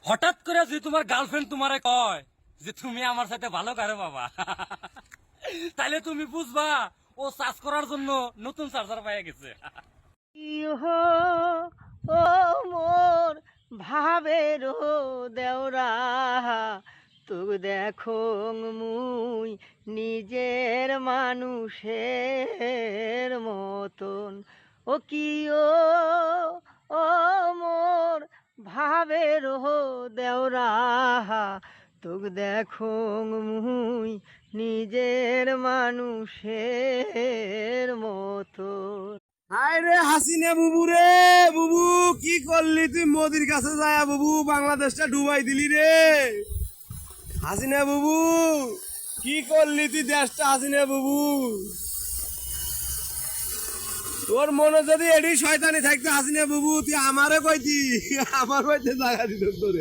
হঠাৎ করে যে তোমার গার্লফ্রেন্ড তোমারে কয় যে তুমি আমার সাথে ভালো করো বাবা, তাইলে তুমি বুঝবা ও চার্জ করার জন্য নতুন চার্জার পাইয়া গেছে। ইহো ও মোর ভাবের দেওরা, তুক দেখো মুই নিজের মানুষের মতন। ও কি ও মোর ভাবের দেওরা, তুক দেখো মুই নিজের মানুষের মতন। হায় রে হাসিনা বুবু রে, বুবু কি করলি তুই মোদির কাছে যায় বুবু, বাংলাদেশটা ডুবাই দিলি রে। হাসিনা বুবু কি করলি তুই দেশটা, হাসিনা বুবু তোর মনে যদি এডি শয়তানি থাকতো হাসিনা বুবু, তুই আমারে কইতি, আমার কইতে জায়গা দিত তোরে।